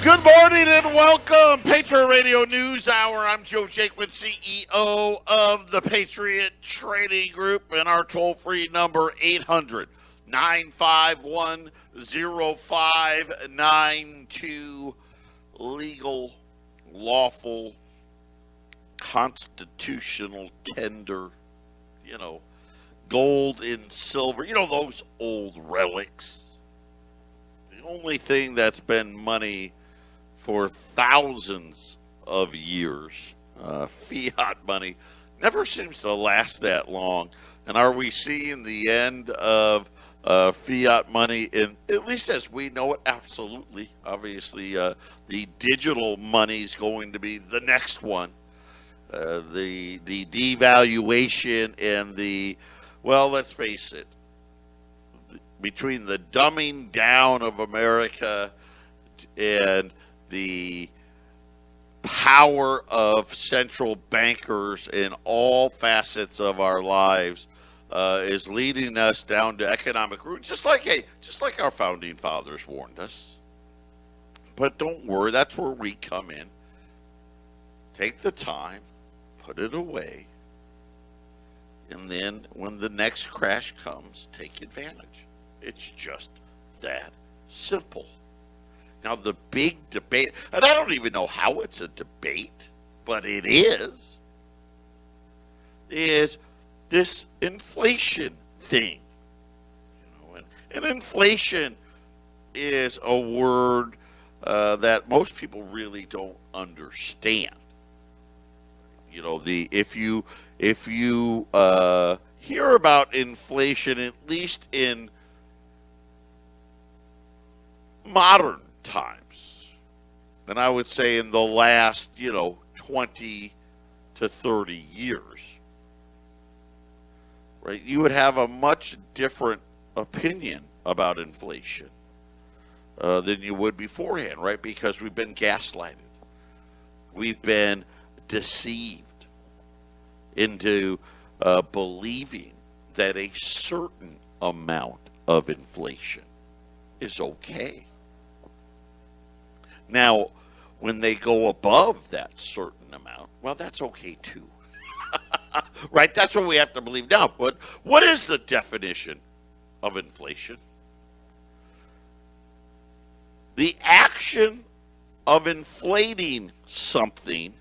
Good morning and welcome, Patriot Radio News Hour. I'm Joe Jaquin, CEO of the Patriot Trading Group, and our toll-free number 800-951-0592. Legal, lawful, constitutional tender, gold and silver, those old relics. The only thing that's been money for thousands of years. Fiat money never seems to last that long. And are we seeing the end of fiat money, in, at least as we know it? Absolutely. Obviously, the digital money is going to be the next one. The devaluation and let's face it, between the dumbing down of America and the power of central bankers in all facets of our lives is leading us down to economic ruin, just like our founding fathers warned us. But don't worry, that's where we come in. Take the time, put it away, and then when the next crash comes, take advantage. It's just that simple. Now, the big debate, and I don't even know how it's a debate, but it is this inflation thing. And inflation is a word that most people really don't understand. If you hear about inflation, at least in modern times, and I would say in the last 20 to 30 years, right, you would have a much different opinion about inflation than you would beforehand, right? Because we've been gaslighted, we've been deceived into believing that a certain amount of inflation is okay. Now, when they go above that certain amount, well, that's okay too. Right? That's what we have to believe now. But what is the definition of inflation? The action of inflating something,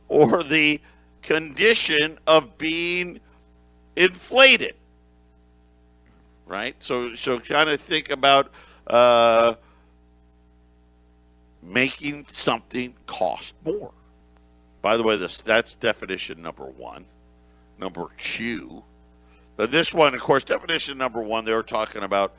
or the condition of being inflated. Right? So kind of think about making something cost more. By the way, that's definition number one. Number two, this one, of course, definition number one, they were talking about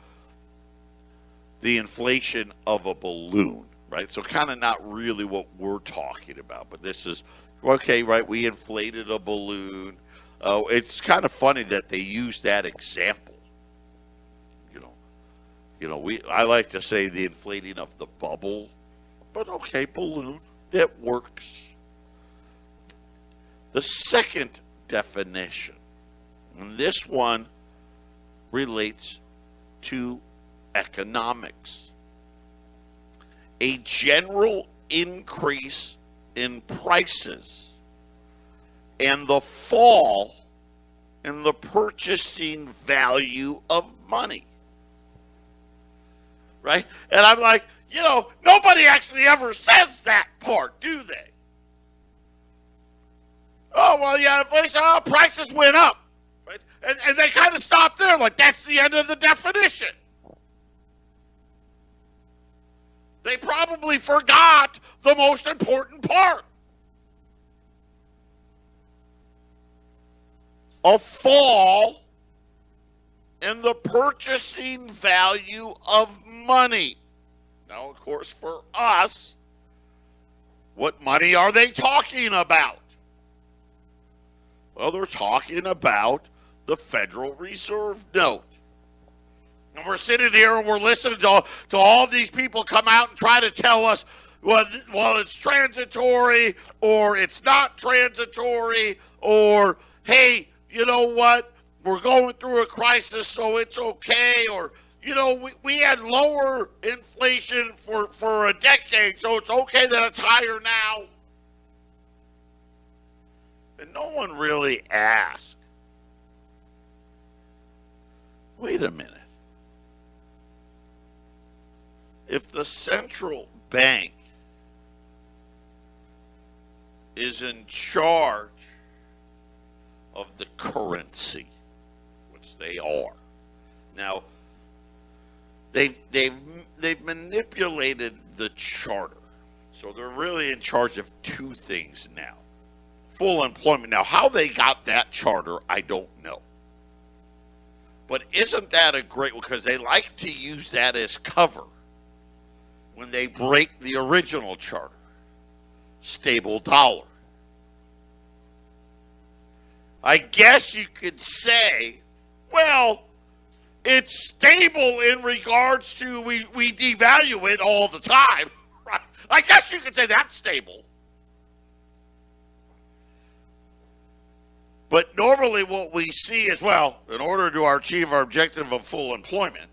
the inflation of a balloon, right? So kind of not really what we're talking about, but this is, okay, right, we inflated a balloon. It's kind of funny that they use that example. I like to say the inflating of the bubble, but okay, balloon, that works. The second definition, and this one relates to economics. A general increase in prices and the fall in the purchasing value of money. Right? And I'm like, nobody actually ever says that part, do they? Oh, well, yeah, inflation, prices went up. Right? And they kind of stopped there, like that's the end of the definition. They probably forgot the most important part. A fall in the purchasing value of money. Now, of course, for us, what money are they talking about? Well, they're talking about the Federal Reserve note. And we're sitting here and we're listening to all these people come out and try to tell us, well, it's transitory, or it's not transitory, or, hey, you know what, we're going through a crisis, so it's okay, or we had lower inflation for a decade, so it's okay that it's higher now. And no one really asked, wait a minute. If the central bank is in charge of the currency, which they are. Now, they've manipulated the charter. So they're really in charge of two things now. Full employment. Now, how they got that charter, I don't know. But isn't that a great one? Because they like to use that as cover when they break the original charter. Stable dollar. I guess you could say, well, it's stable in regards to we devalue it all the time. Right? I guess you could say that's stable. But normally what we see is, well, in order to achieve our objective of full employment,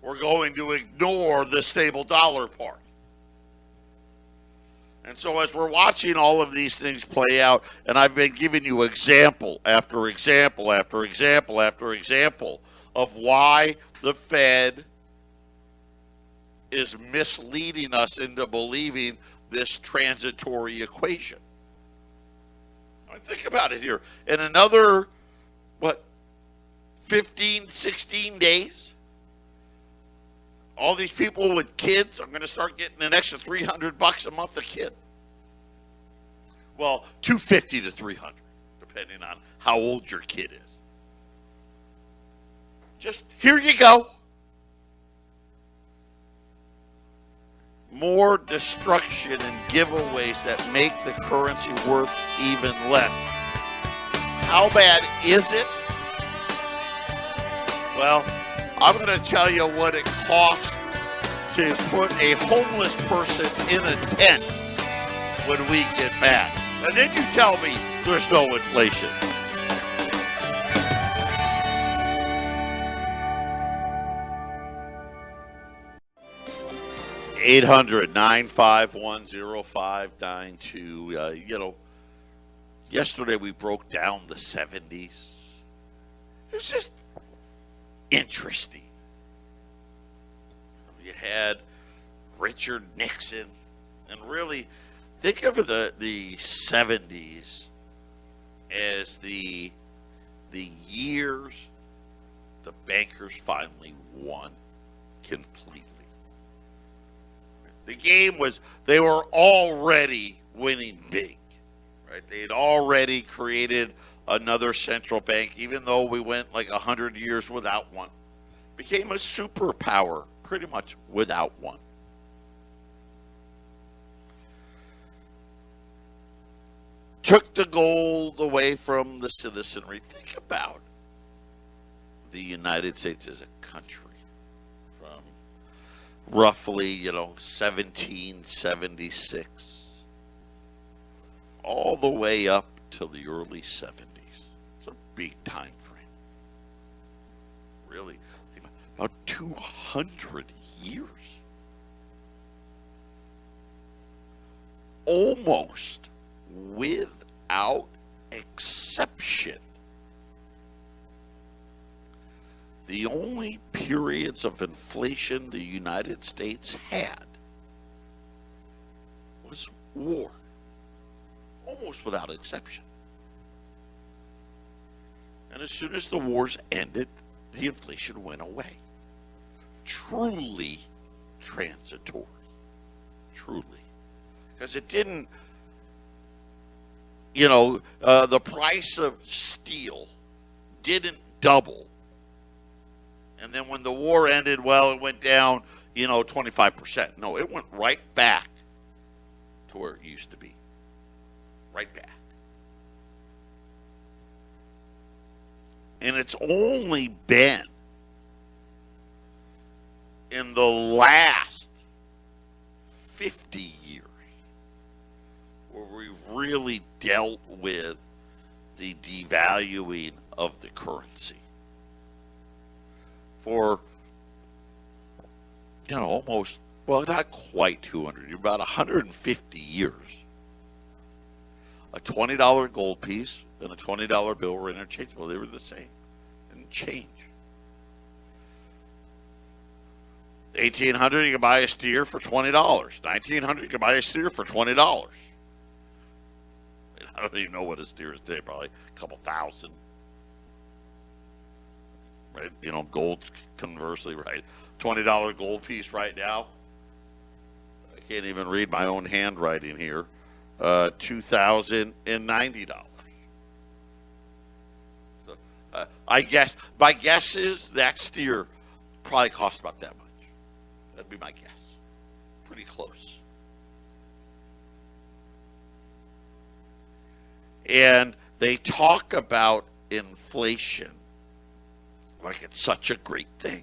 we're going to ignore the stable dollar part. And so as we're watching all of these things play out, and I've been giving you example after example after example after example of why the Fed is misleading us into believing this transitory equation. I mean, think about it here. In another, 15, 16 days, all these people with kids are going to start getting an extra $300 a month a kid. Well, $250 to $300, depending on how old your kid is. Just here you go. More destruction and giveaways that make the currency worth even less. How bad is it? Well, I'm going to tell you what it costs to put a homeless person in a tent when we get back. And then you tell me there's no inflation. $800-951-0592. Yesterday we broke down the 70s. It was just interesting. You had Richard Nixon, and really think of the 70s as the years the bankers finally won completely. The game was, they were already winning big, right? They had already created another central bank, even though we went like 100 years without one. Became a superpower pretty much without one. Took the gold away from the citizenry. Think about the United States as a country from roughly, 1776 all the way up to the early 70s. It's a big time frame. Really, about 200 years. Almost without exception. The only periods of inflation the United States had was war. Almost without exception. And as soon as the wars ended, the inflation went away. Truly transitory. Truly. Because it didn't, the price of steel didn't double. And then when the war ended, it went down, 25%. No, it went right back to where it used to be. Right back. And it's only been in the last 50 years where we've really dealt with the devaluing of the currency. for, almost, well, not quite 200, about 150 years. A $20 gold piece and a $20 bill were interchangeable. They were the same. Didn't change. 1800, you could buy a steer for $20. 1900, you could buy a steer for $20. I don't even know what a steer is today, probably a couple thousand. Right? Gold's conversely, right? $20 gold piece right now. I can't even read my own handwriting here. $2,090. So, I guess, my guess is that steer probably cost about that much. That'd be my guess. Pretty close. And they talk about inflation like it's such a great thing.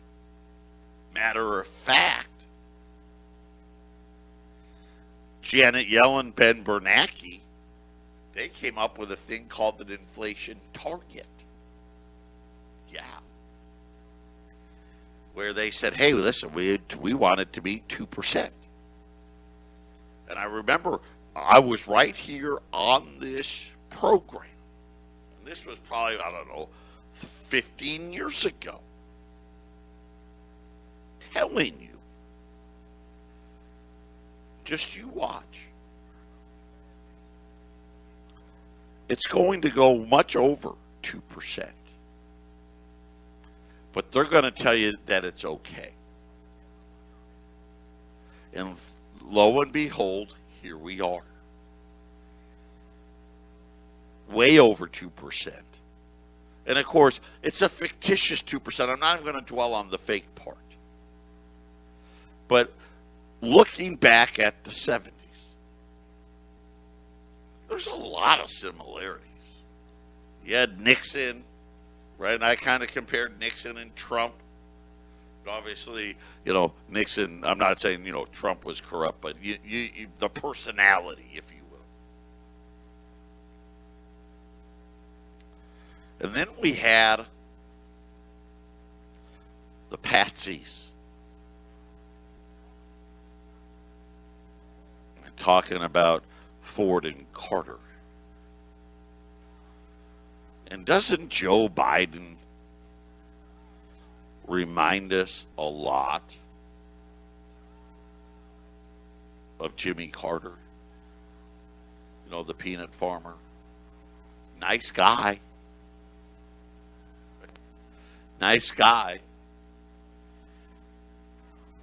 Matter of fact, Janet Yellen, Ben Bernanke, they came up with a thing called an inflation target. Yeah. Where they said, hey, listen, we want it to be 2%. And I remember I was right here on this program. And this was probably, 15 years ago. Telling you. Just you watch. It's going to go much over 2%. But they're going to tell you that it's okay. And lo and behold, here we are. Way over 2%. And of course, it's a fictitious 2%. I'm not even going to dwell on the fake part. But looking back at the 70s, there's a lot of similarities. You had Nixon, right? And I kind of compared Nixon and Trump. But obviously, Nixon, I'm not saying, Trump was corrupt, but the personality, if you will. And then we had the patsies. Talking about Ford and Carter. And doesn't Joe Biden remind us a lot of Jimmy Carter? The peanut farmer. Nice guy. Nice guy.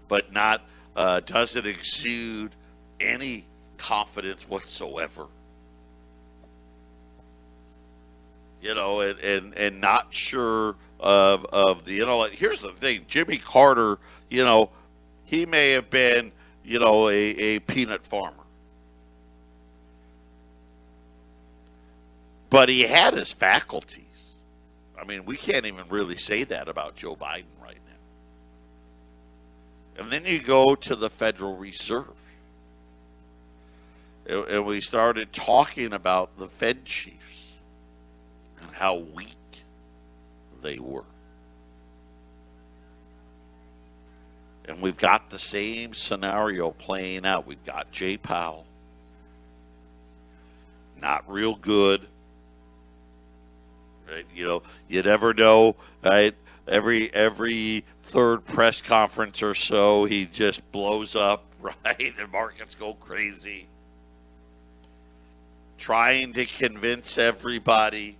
But not doesn't exude any confidence whatsoever. And not sure of the intellect. Here's the thing, Jimmy Carter, he may have been, a peanut farmer. But he had his faculties. I mean, we can't even really say that about Joe Biden right now. And then you go to the Federal Reserve. And we started talking about the Fed chiefs and how weak they were. And we've got the same scenario playing out. We've got Jay Powell. Not real good. Right? You never know, right? Every third press conference or so, he just blows up, right? And markets go crazy. Trying to convince everybody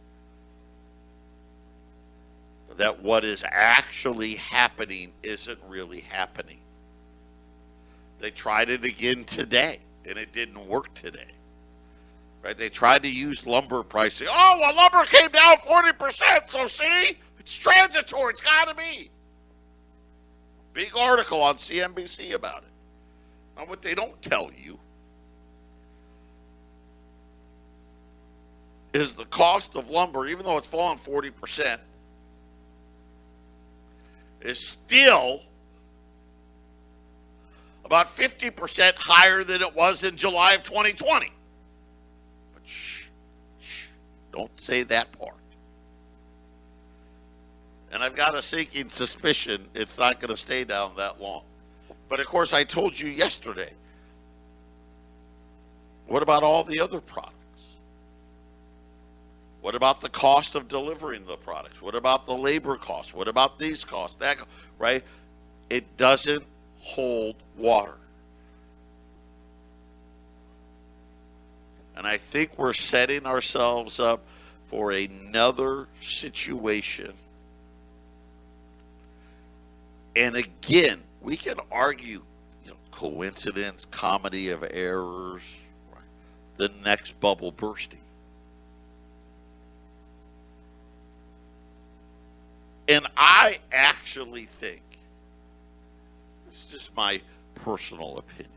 that what is actually happening isn't really happening. They tried it again today, and it didn't work today. Right? They tried to use lumber pricing. Oh, well, lumber came down 40%, so see? It's transitory. It's got to be. Big article on CNBC about it. Now, what they don't tell you is the cost of lumber, even though it's fallen 40%, is still about 50% higher than it was in July of 2020. But shh, don't say that part. And I've got a sinking suspicion it's not going to stay down that long. But of course, I told you yesterday, what about all the other products? What about the cost of delivering the products? What about the labor costs? What about these costs? That, right? It doesn't hold water. And I think we're setting ourselves up for another situation. And again, we can argue, coincidence, comedy of errors, right? The next bubble bursting. And I actually think, this is just my personal opinion,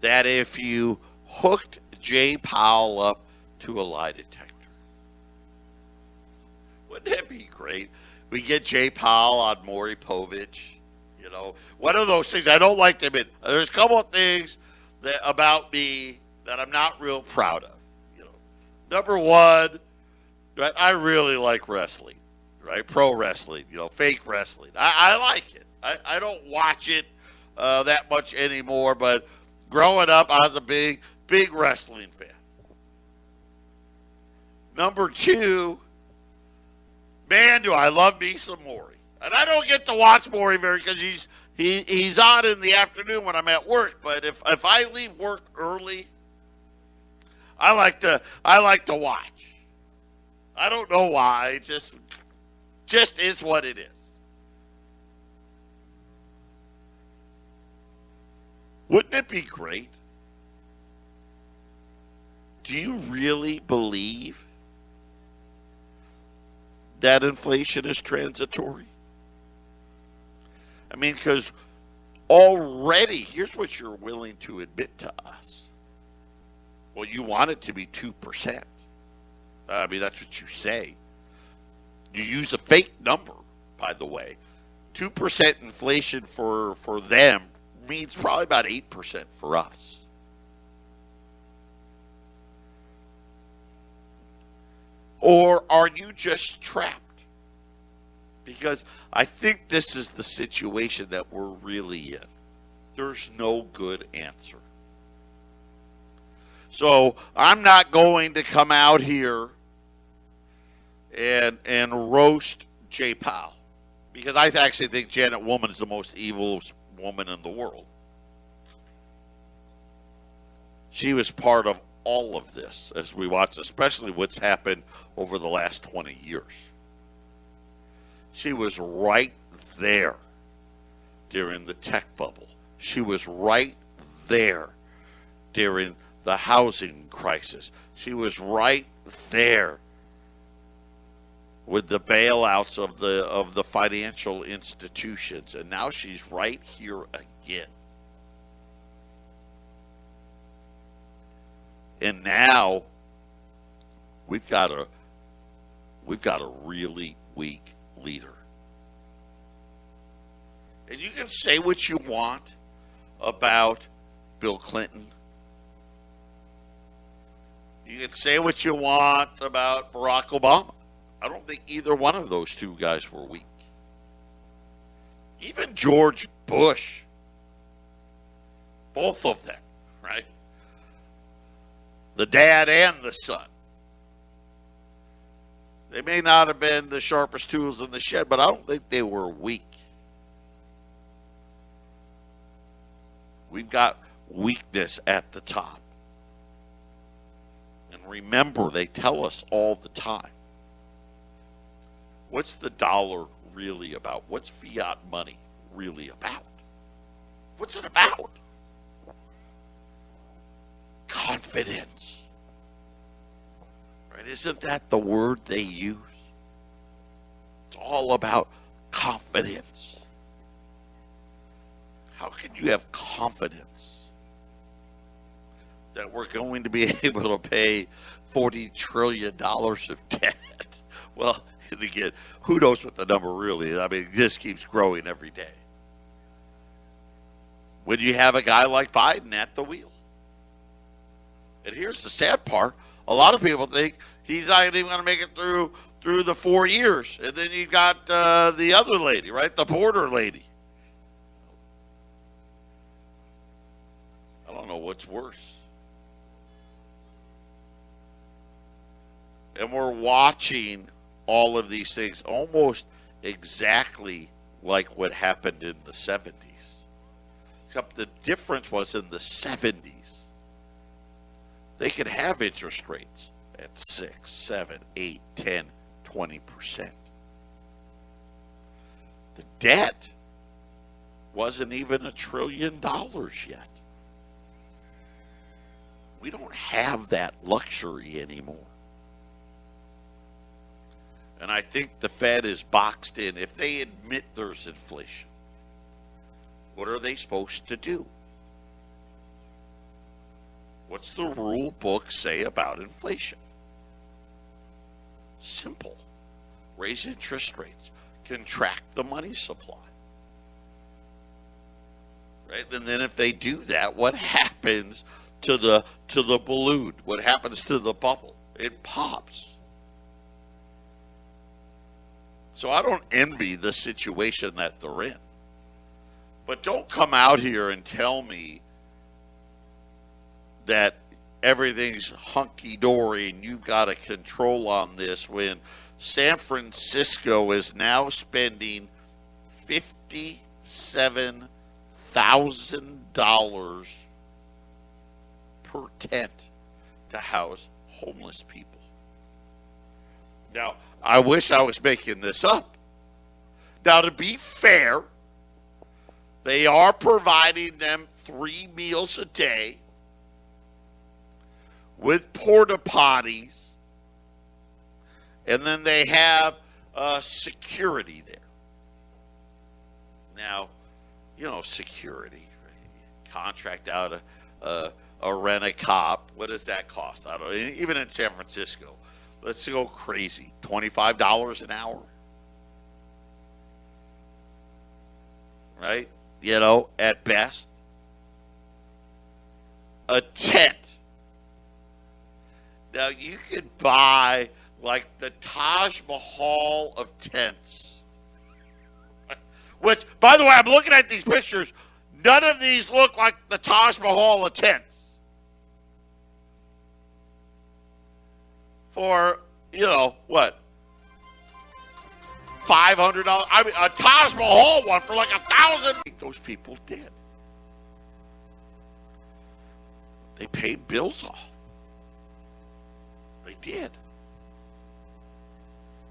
that if you hooked Jay Powell up to a lie detector, wouldn't that be great? We get Jay Powell on Maury Povich. One of those things I don't like to admit. There's a couple of things about me that I'm not real proud of. Number one, right? I really like wrestling, right? Pro wrestling, fake wrestling. I like it. I don't watch it that much anymore, but growing up, I was a big wrestling fan. Number two, man, do I love me some Maury. And I don't get to watch Maury very because he's on in the afternoon when I'm at work. But if I leave work early, I like to watch. I don't know why. It just is what it is. Wouldn't it be great? Do you really believe that inflation is transitory? I mean, because already, here's what you're willing to admit to us. Well, you want it to be 2%. I mean, that's what you say. You use a fake number, by the way. 2% inflation for them means probably about 8% for us. Or are you just trapped? Because I think this is the situation that we're really in. There's no good answer. So I'm not going to come out here and roast Jay Powell, because I actually think Janet Woman is the most evil woman in the world. She was part of all of this as we watch, especially what's happened over the last 20 years. She was right there during the tech bubble. She was right there during the housing crisis. She was right there with the bailouts of the financial institutions, and now she's right here again. And now we've got a really weak leader. And you can say what you want about Bill Clinton. You can say what you want about Barack Obama. I don't think either one of those two guys were weak. Even George Bush. Both of them, right? The dad and the son. They may not have been the sharpest tools in the shed, but I don't think they were weak. We've got weakness at the top. And remember, they tell us all the time, what's the dollar really about? What's fiat money really about? What's it about? Confidence. Right? Isn't that the word they use? It's all about confidence. How can you have confidence that we're going to be able to pay $40 trillion of debt? Well, and again, who knows what the number really is? I mean, this keeps growing every day. When you have a guy like Biden at the wheel. And here's the sad part. A lot of people think he's not even going to make it through through the 4 years. And then you got the other lady, right? The border lady. I don't know what's worse. And we're watching all of these things almost exactly like what happened in the 70s. Except the difference was in the 70s, they could have interest rates at 6, 7, 8, 10, 20%. The debt wasn't even $1 trillion yet. We don't have that luxury anymore. And I think the Fed is boxed in. If they admit there's inflation, what are they supposed to do? What's the rule book say about inflation? Simple. Raise interest rates. Contract the money supply. Right? And then if they do that, what happens to the balloon? What happens to the bubble? It pops. So I don't envy the situation that they're in. But don't come out here and tell me that everything's hunky-dory and you've got a control on this when San Francisco is now spending $57,000 per tent to house homeless people. Now, I wish I was making this up. Now, to be fair, they are providing them 3 meals a day with porta potties, and then they have security there. Now, you know, security. Right? Contract out a rent-a-cop. What does that cost? I don't know. Even in San Francisco. Let's go crazy. $25 an hour? Right? You know, at best. A tent. Now, you could buy, like, the Taj Mahal of tents. Which, by the way, I'm looking at these pictures. None of these look like the Taj Mahal of tents. For, you know, what? $500? I mean, a Taj Mahal one for like $1,000. Those people did. They paid bills off. They did.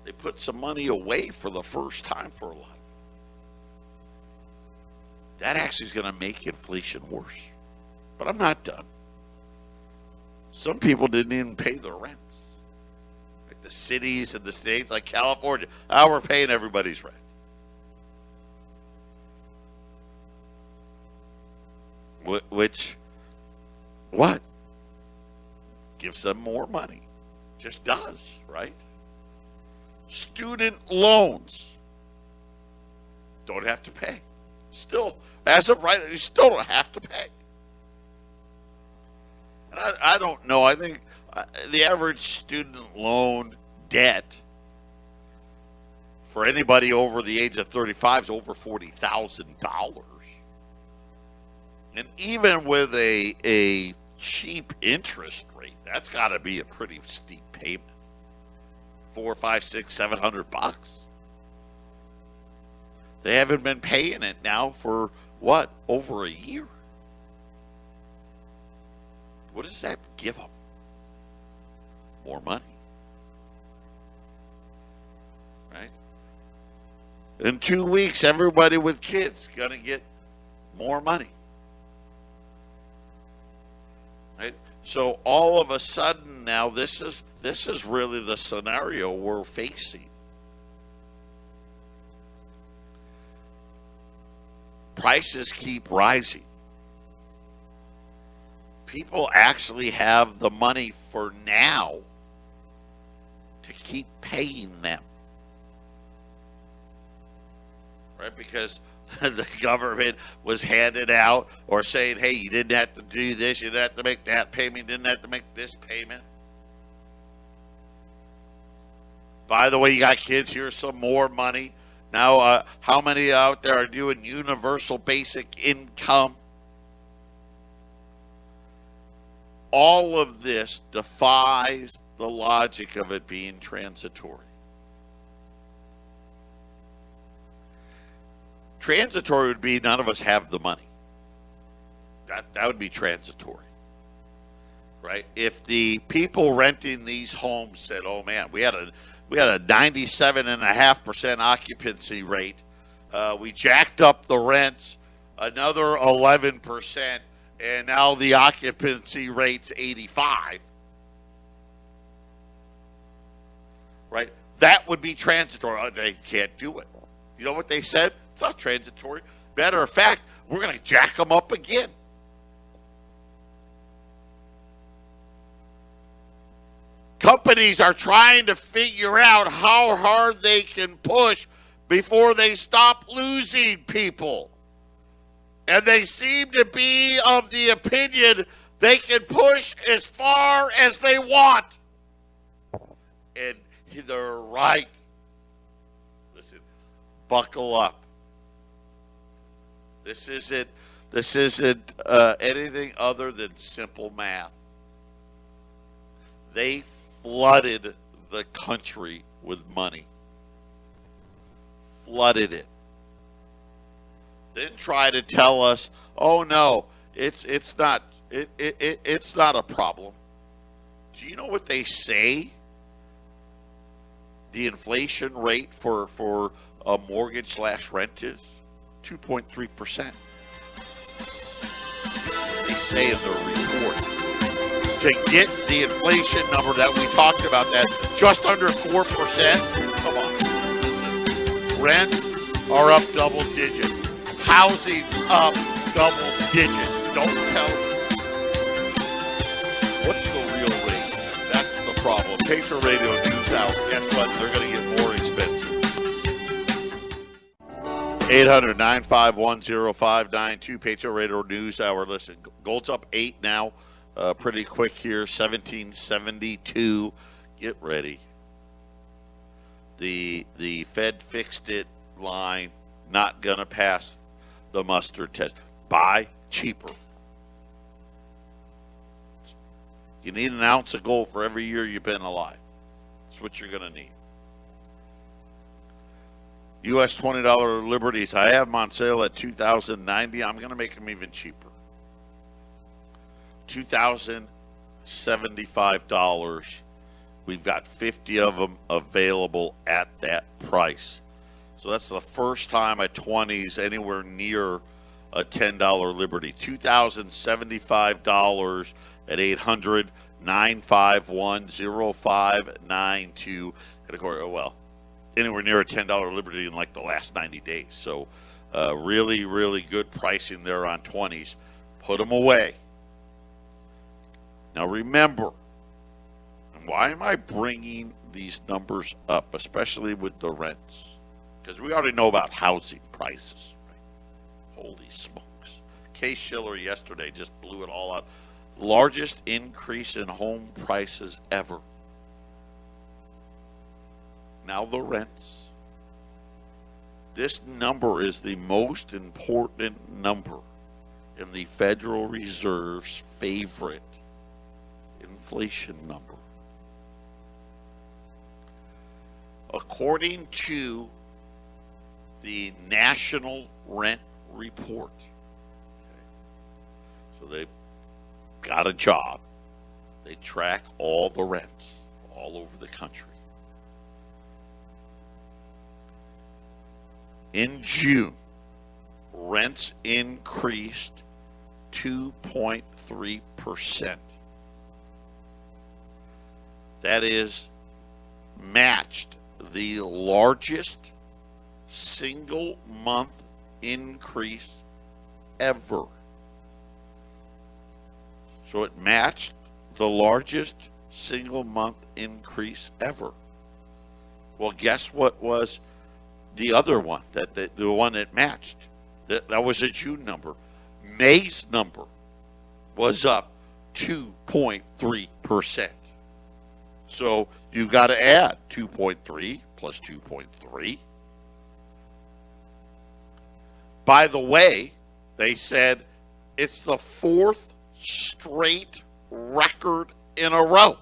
They put some money away for the first time for a lot. That actually is going to make inflation worse. But I'm not done. Some people didn't even pay their rents. Like the cities and the states like California. Now we're paying everybody's rent. Which, what? Gives them more money. Just does, right? Student loans. Don't have to pay. Still, as of right, you still don't have to pay. And I don't know. I think the average student loan debt for anybody over the age of 35 is over $40,000. And even with a cheap interest rate, that's got to be a pretty steep payment. $400, $500, $600, $700. They haven't been paying it now for, what, over a year? What does that give them? More money. Right? In 2 weeks, everybody with kids going to get more money. Right? So all of a sudden now, this is really the scenario we're facing. Prices keep rising. People actually have the money for now to keep paying them. Right? Because the government was handed out or saying, hey, you didn't have to do this, you didn't have to make that payment, you didn't have to make this payment. By the way, you got kids, here's some more money. Now, how many out there are doing universal basic income? All of this defies the logic of it being transitory. Transitory would be none of us have the money. That would be transitory, right? If the people renting these homes said, "Oh man, we had a 97.5% occupancy rate. We jacked up the rents another 11%, and now the occupancy rate's 85." Right? That would be transitory. They can't do it. You know what they said? It's not transitory. Matter of fact, we're going to jack them up again. Companies are trying to figure out how hard they can push before they stop losing people. And they seem to be of the opinion they can push as far as they want. And they're right. Listen, buckle up. This isn't anything other than simple math. They flooded the country with money. Flooded it. Then try to tell us, "Oh no, it's not a problem." Do you know what they say? The inflation rate for a mortgage/rent is 2.3%. They say in their report. To get the inflation number that we talked about, that just under 4%, come on. Rents are up double digits. Housing's up double digits. Don't tell me. What's the real rate? That's the problem. Patriot Radio News Hour. Guess what? They're going to get more expensive. 800-951-0592. Patriot Radio News Hour. Listen, gold's up 8 now. Pretty quick here. 1772. Get ready. The Fed fixed it line. Not going to pass the mustard test. Buy cheaper. You need an ounce of gold for every year you've been alive. That's what you're going to need. U.S. $20 Liberties. I have them on sale at $2,090. I'm going to make them even cheaper. $2,075. We've got 50 of them available at that price. So that's the first time a 20 is anywhere near a $10 Liberty. $2,075 at 800-951-0592. And of course, well, anywhere near a $10 Liberty in like the last 90 days. So really, really good pricing there on 20s. Put them away. Now remember, and why am I bringing these numbers up, especially with the rents? Because we already know about housing prices. Right? Holy smokes. Case-Shiller yesterday just blew it all out. Largest increase in home prices ever. Now the rents. This number is the most important number in the Federal Reserve's favorite inflation number. According to the National Rent Report, so they've got a job. They track all the rents all over the country. In June, rents increased 2.3%. That is matched the largest single month increase ever. So it matched the largest single month increase ever. Well, guess what was the other one, the one that matched? That was a June number. May's number was up 2.3%. So you've got to add 2.3 plus 2.3. By the way, they said it's the fourth straight record in a row,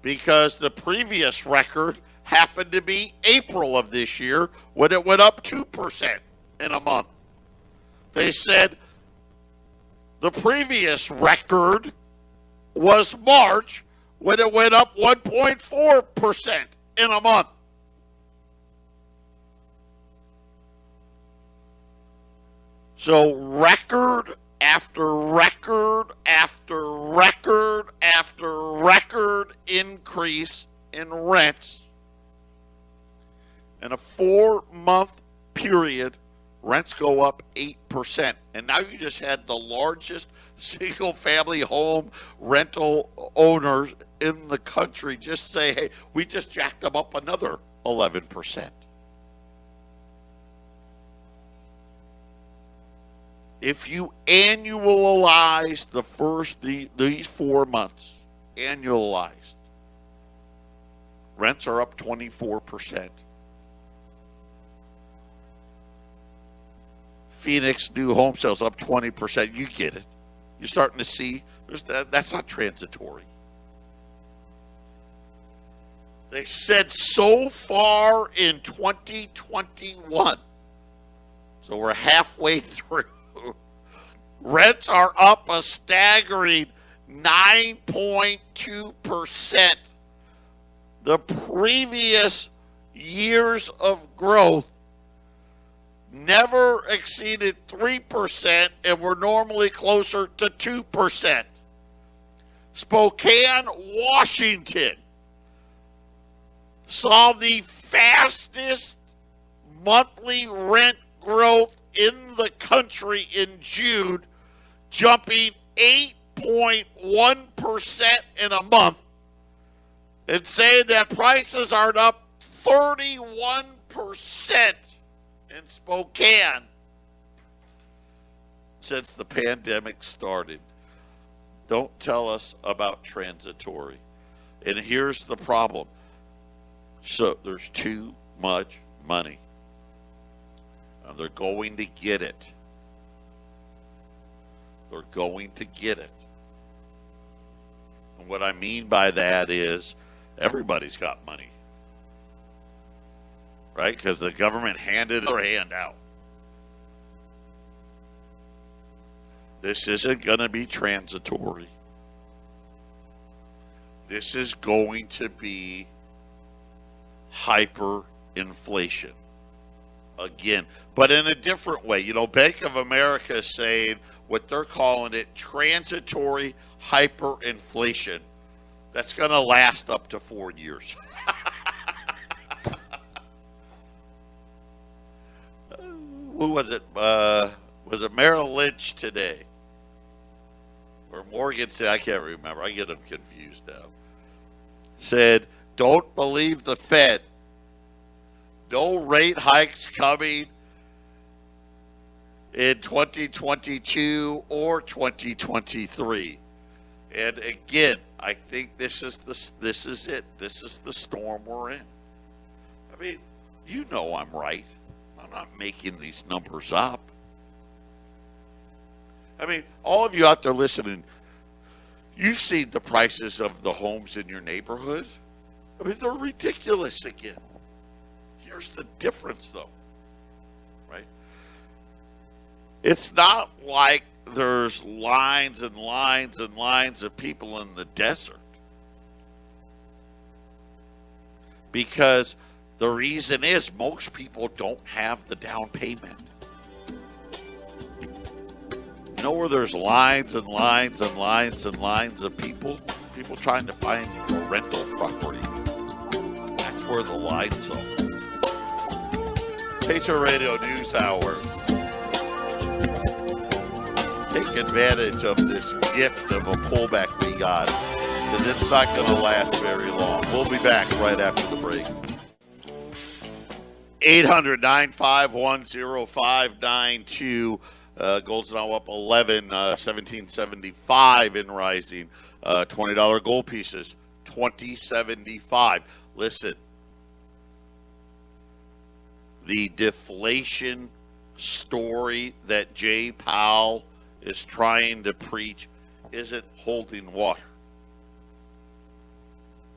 because the previous record happened to be April of this year when it went up 2% in a month. They said the previous record was March when it went up 1.4% in a month. So record after record after record after record increase in rents. In a 4-month period, rents go up 8%. And now you just had the largest single-family home rental owners in the country just say, hey, we just jacked them up another 11%. If you annualize these 4 months, annualized, rents are up 24%. Phoenix new home sales up 20%. You get it. You're starting to see that's not transitory. They said so far in 2021, so we're halfway through, rents are up a staggering 9.2%. The previous years of growth never exceeded 3% and were normally closer to 2%. Spokane, Washington saw the fastest monthly rent growth in the country in June, jumping 8.1% in a month, and saying that prices are up 31% in Spokane since the pandemic started. Don't tell us about transitory. And here's the problem. So there's too much money. And they're going to get it. They're going to get it. And what I mean by that is everybody's got money. Right? Because the government handed their hand out. This isn't going to be transitory. This is going to be hyperinflation. Again, but in a different way. You know, Bank of America is saying what they're calling it transitory hyperinflation. That's going to last up to 4 years. Who was it? Was it Merrill Lynch today? Or Morgan said, I can't remember. I get them confused now. Said, don't believe the Fed. No rate hikes coming in 2022 or 2023. And again, I think this is it. This is the storm we're in. I mean, you know I'm right. I'm not making these numbers up. I mean, all of you out there listening, you've seen the prices of the homes in your neighborhood. I mean, they're ridiculous again. Here's the difference, though, right? It's not like there's lines and lines and lines of people in the desert. Because the reason is most people don't have the down payment. You know where there's lines and lines and lines and lines of people trying to find a rental property. That's where the lines are. Patriot Radio News Hour. Take advantage of this gift of a pullback we got, because it's not going to last very long. We'll be back right after the break. 800-951-0592. Gold's now up 11, 1775 in rising. $20 gold pieces 2075. Listen, the deflation story that Jay Powell is trying to preach isn't holding water.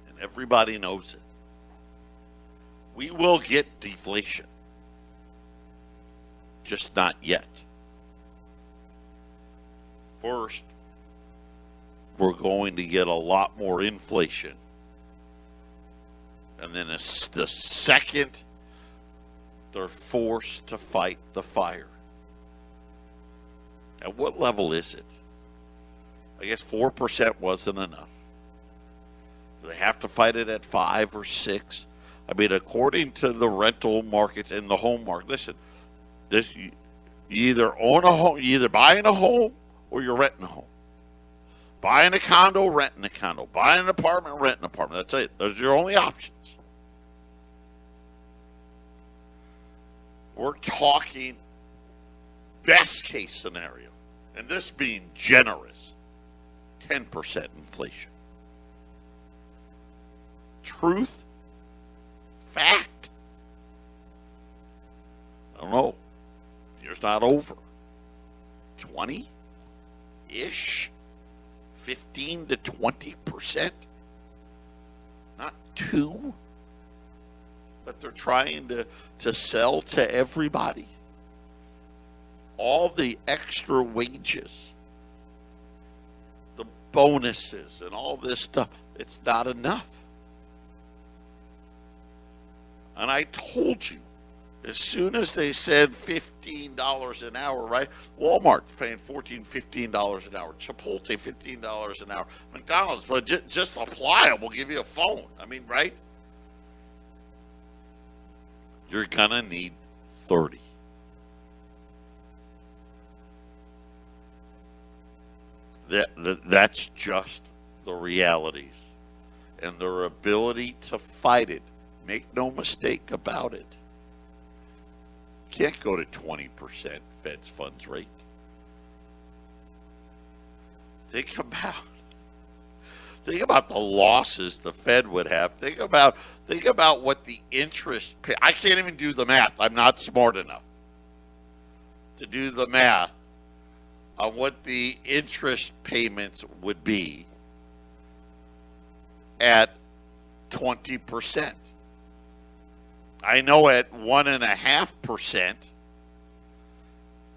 And everybody knows it. We will get deflation. Just not yet. First, we're going to get a lot more inflation. And then the second, they're forced to fight the fire. At what level is it? I guess 4% wasn't enough. Do they have to fight it at 5 or 6? I mean, according to the rental markets and the home market, listen, you either own a home, you either buying a home or you're renting a home. Buying a condo, renting a condo. Buying an apartment, renting an apartment. That's it. Those are your only options. We're talking best case scenario, and this being generous, 10% inflation. Truth, fact. I don't know. Year's not over. 20-ish, 15 to 20%. Not 2. That they're trying to sell to everybody. All the extra wages, the bonuses, and all this stuff, it's not enough. And I told you, as soon as they said $15 an hour, right? Walmart's paying $14, $15 an hour. Chipotle, $15 an hour. McDonald's, but just apply it. We'll give you a phone. I mean, right? You're going to need 30. That's just the realities. And their ability to fight it. Make no mistake about it. Can't go to 20% Fed's funds rate. Think about the losses the Fed would have. Think about what the interest pay. I can't even do the math. I'm not smart enough to do the math on what the interest payments would be at 20%. I know at 1.5%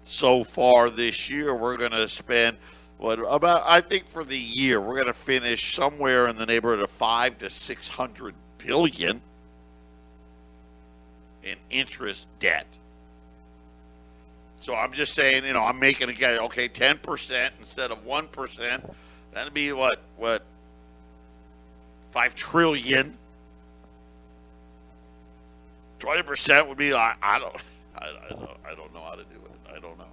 so far this year, we're going to spend I think for the year we're going to finish somewhere in the neighborhood of $500 to $600 billion in interest debt. So I'm just saying, I'm making a guess. Okay, 10% instead of 1%. That'd be what $5 trillion. 20% would be I don't know how to do it. I don't know.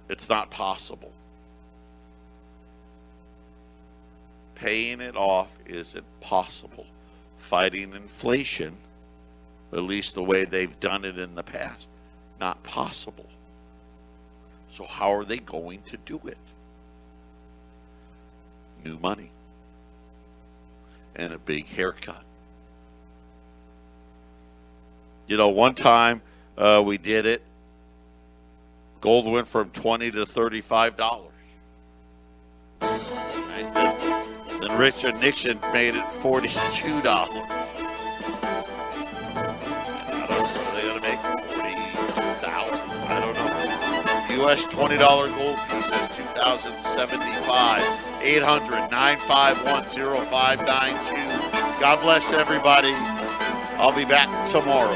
It's not possible. Paying it off isn't possible. Fighting inflation, at least the way they've done it in the past, not possible. So how are they going to do it? New money and a big haircut. One time we did it. Gold went from $20 to $35. Right? Then Richard Nixon made it $42. I don't know. Are they going to make $40,000? I don't know. U.S. $20 gold piece says 2075. 800-951-0592. God bless everybody. I'll be back tomorrow.